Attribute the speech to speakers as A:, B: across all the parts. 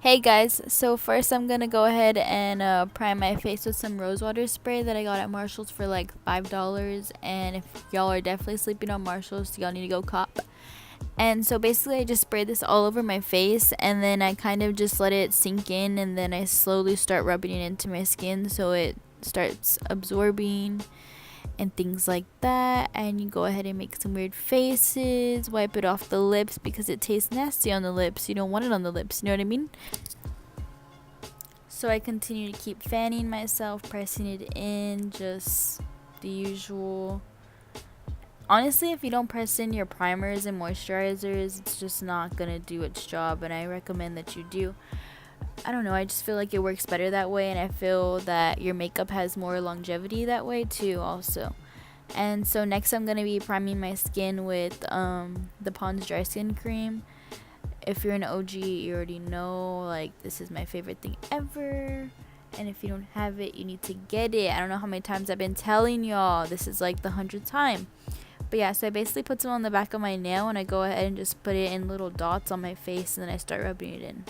A: Hey guys, so first I'm gonna go ahead and prime my face with some rose water spray that I got at Marshall's for like $5. And if y'all are definitely sleeping on Marshall's, y'all need to go cop. And so basically I just sprayed this all over my face, and then I kind of just let it sink in, and then I slowly start rubbing it into my skin so it starts absorbing and things like that. And you go ahead and make some weird faces, wipe it off the lips because it tastes nasty on the lips. You don't want it on the lips, you know what I mean? So I continue to keep fanning myself, pressing it in, just the usual. Honestly, if you don't press in your primers and moisturizers, it's just not gonna do its job, and I recommend that you do. I don't know, I just feel like it works better that way, and I feel that your makeup has more longevity that way too also. And so next I'm going to be priming my skin with the Pond's Dry Skin Cream. If you're an OG, you already know, like, this is my favorite thing ever. And if you don't have it, you need to get it. I don't know how many times I've been telling y'all. This is like the 100th time. But yeah, so I basically put some on the back of my nail, and I go ahead and just put it in little dots on my face, and then I start rubbing it in.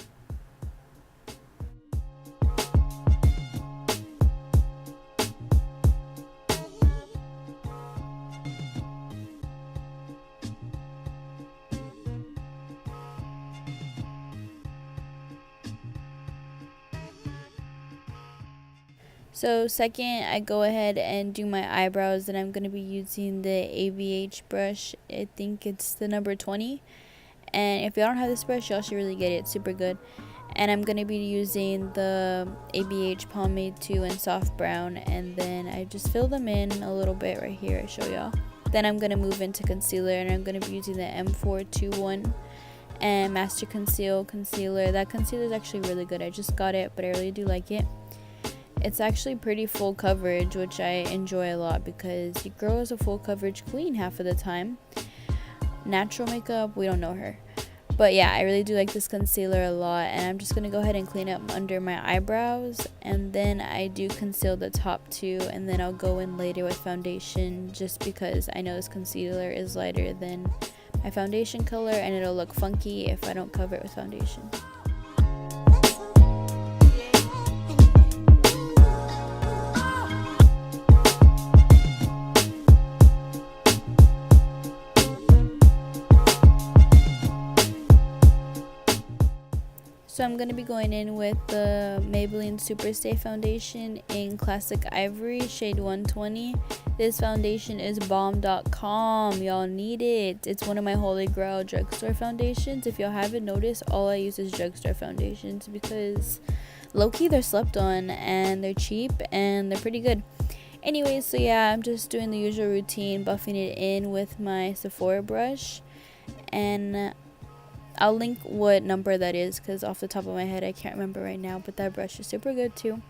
A: So second, I go ahead and do my eyebrows, and I'm going to be using the ABH brush. I think it's the number 20. And if y'all don't have this brush, y'all should really get it. It's super good. And I'm going to be using the ABH Pomade 2 in Soft Brown. And then I just fill them in a little bit right here. I show y'all. Then I'm going to move into concealer, and I'm going to be using the M421 and Master Conceal concealer. That concealer is actually really good. I just got it, but I really do like it. It's actually pretty full coverage, which I enjoy a lot because your girl is a full coverage queen half of the time. Natural makeup, we don't know her. But yeah, I really do like this concealer a lot, and I'm just going to go ahead and clean up under my eyebrows, and then I do conceal the top too, and then I'll go in later with foundation just because I know this concealer is lighter than my foundation color, and it'll look funky if I don't cover it with foundation. So I'm going to be going in with the Maybelline Superstay Foundation in Classic Ivory, shade 120. This foundation is bomb.com. Y'all need it. It's one of my holy grail drugstore foundations. If y'all haven't noticed, all I use is drugstore foundations because low-key they're slept on, and they're cheap, and they're pretty good. Anyways, so yeah, I'm just doing the usual routine, buffing it in with my Sephora brush. And I'll link what number that is because off the top of my head I can't remember right now, but that brush is super good too.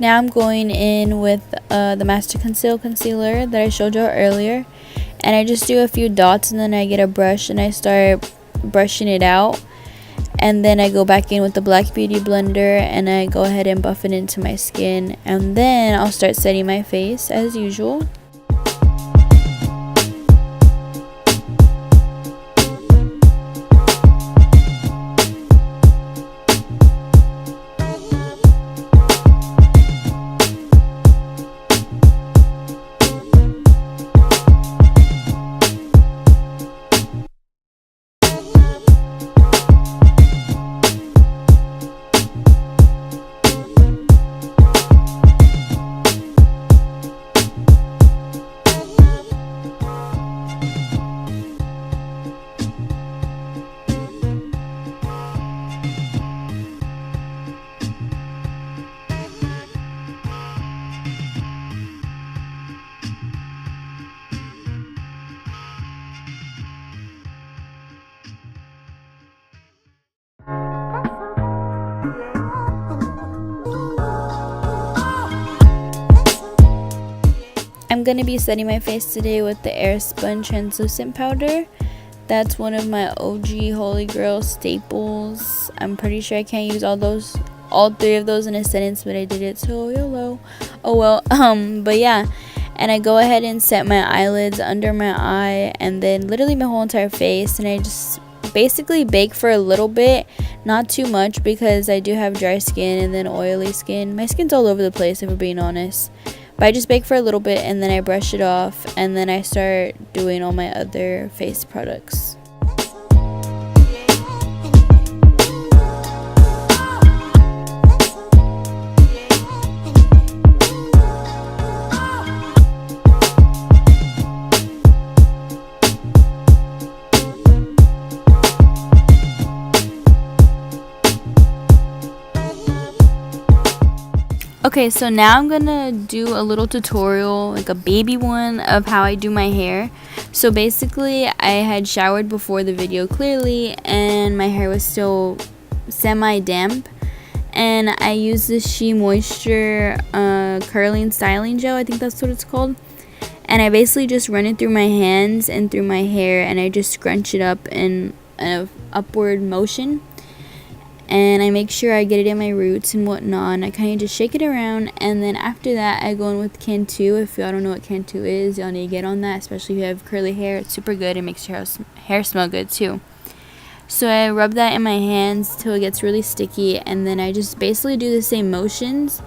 A: Now I'm going in with the Master Conceal concealer that I showed you earlier, and I just do a few dots, and then I get a brush and I start brushing it out, and then I go back in with the Black Beauty blender and I go ahead and buff it into my skin, and then I'll start setting my face as usual. I'm going to be setting my face today with the Spun translucent powder. That's one of my OG holy grail staples. I'm pretty sure I can't use all three of those in a sentence, but I did it, so YOLO. Oh well. But yeah, and I go ahead and set my eyelids under my eye, and then literally my whole entire face, and I just basically bake for a little bit, not too much, because I do have dry skin and then oily skin. My skin's all over the place, if we're being honest, but I just bake for a little bit and then I brush it off, and then I start doing all my other face products. Okay, so now I'm gonna do a little tutorial, like a baby one, of how I do my hair. So basically, I had showered before the video clearly, and my hair was still semi-damp. And I used this Shea Moisture Curling Styling Gel, I think that's what it's called. And I basically just run it through my hands and through my hair, and I just scrunch it up in an upward motion. And I make sure I get it in my roots and whatnot, and I kind of just shake it around. And then after that, I go in with Cantu. If y'all don't know what Cantu is, y'all need to get on that, especially if you have curly hair. It's super good. It makes your hair smell good too. So I rub that in my hands till it gets really sticky, and then I just basically do the same motions.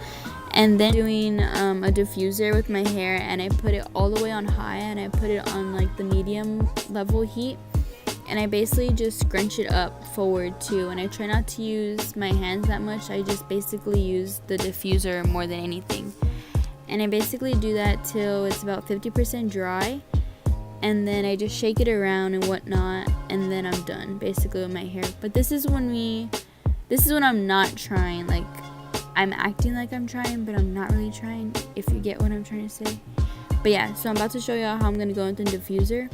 A: And then doing a diffuser with my hair, and I put it all the way on high, and I put it on like the medium level heat. And I basically just scrunch it up forward too, and I try not to use my hands that much. I just basically use the diffuser more than anything, and I basically do that till it's about 50% dry, and then I just shake it around and whatnot, and then I'm done basically with my hair. But this is when I'm not trying, like I'm acting like I'm trying, but I'm not really trying, if you get what I'm trying to say. But yeah, so I'm about to show y'all how I'm gonna go into the diffuser.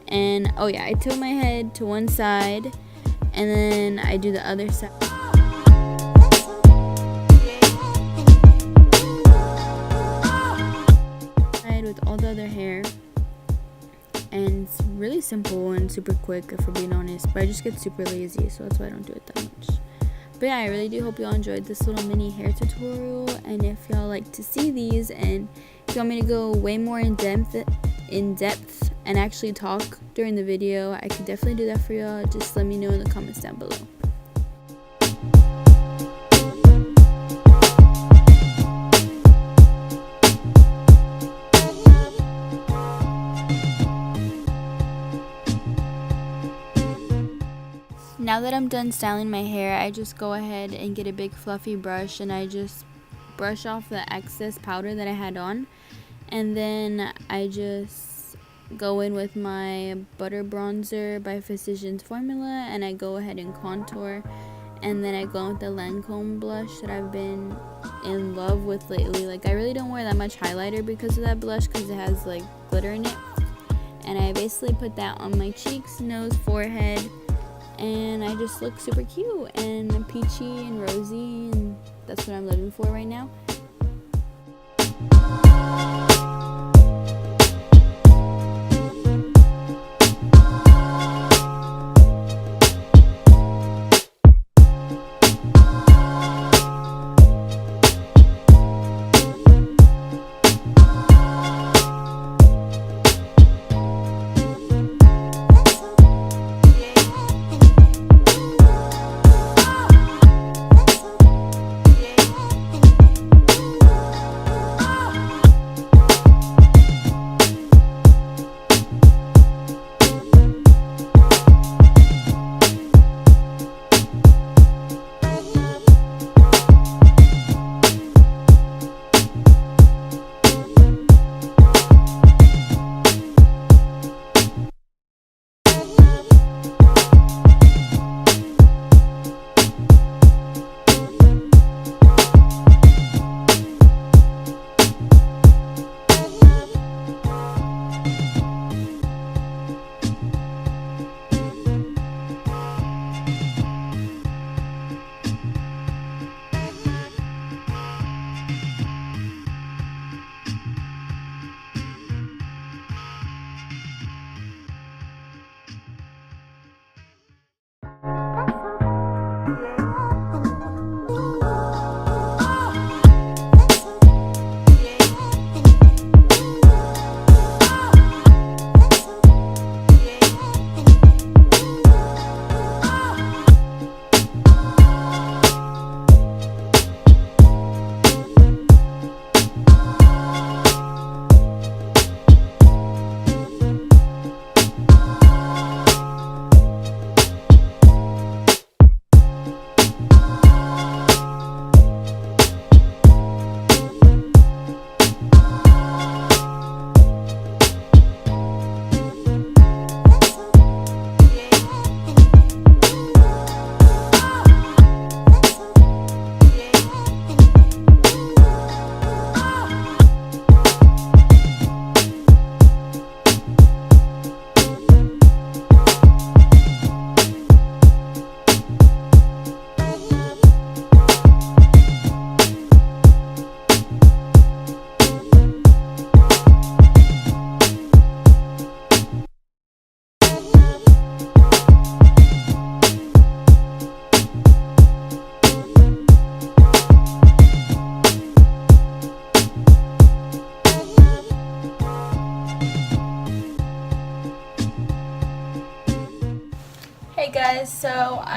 A: And oh yeah, I tilt my head to one side, and then I do the other side. With all the other hair, and it's really simple and super quick, if we're being honest, but I just get super lazy, so that's why I don't do it that much. But yeah, I really do hope y'all enjoyed this little mini hair tutorial, and if y'all like to see these, and if you want me to go way more in depth and actually talk during the video, I can definitely do that for y'all. Just let me know in the comments down below. Now that I'm done styling my hair, I just go ahead and get a big fluffy brush, and I just brush off the excess powder that I had on, and then I just go in with my butter bronzer by Physicans formula, and I go ahead and contour, and then I go in with the Lancôme blush that I've been in love with lately. Like I really don't wear that much highlighter because of that blush, because it has like glitter in it, and I basically put that on my cheeks, nose, forehead, and I just look super cute and peachy and rosy, and that's what I'm living for right now.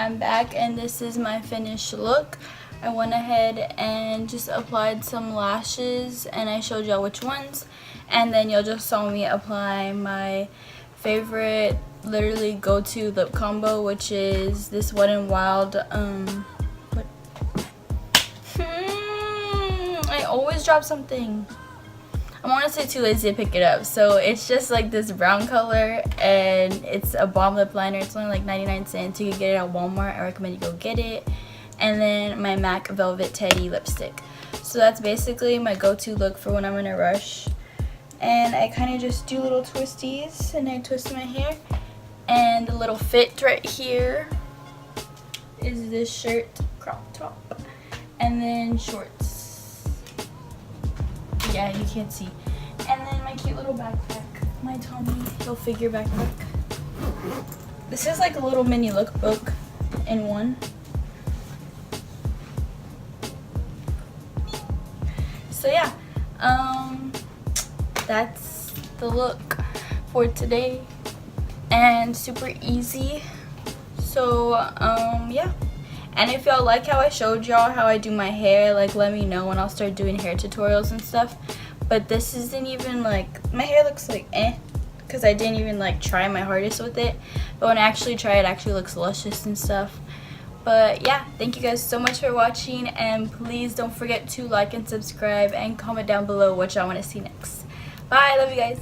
A: I'm back and this is my finished look. I went ahead and just applied some lashes and I showed y'all which ones, and then y'all just saw me apply my favorite literally go-to lip combo, which is this Wet n Wild I always drop something. I'm honestly too lazy to pick it up. So it's just like this brown color and it's a balm lip liner. It's only like 99 cents. You can get it at Walmart. I recommend you go get it. And then my MAC Velvet Teddy lipstick. So that's basically my go-to look for when I'm in a rush. And I kind of just do little twisties and I twist my hair. And the little fit right here is this shirt crop top. And then shorts. Yeah, you can't see. And then my cute little backpack, my Tommy Hilfiger backpack. This is like a little mini lookbook in one. So yeah, that's the look for today, and super easy. So yeah. And if y'all like how I showed y'all how I do my hair, like let me know and I'll start doing hair tutorials and stuff. But this isn't even like, my hair looks like because I didn't even like try my hardest with it. But when I actually try it, actually looks luscious and stuff. But yeah, thank you guys so much for watching, and please don't forget to like and subscribe and comment down below what y'all want to see next. Bye, love you guys.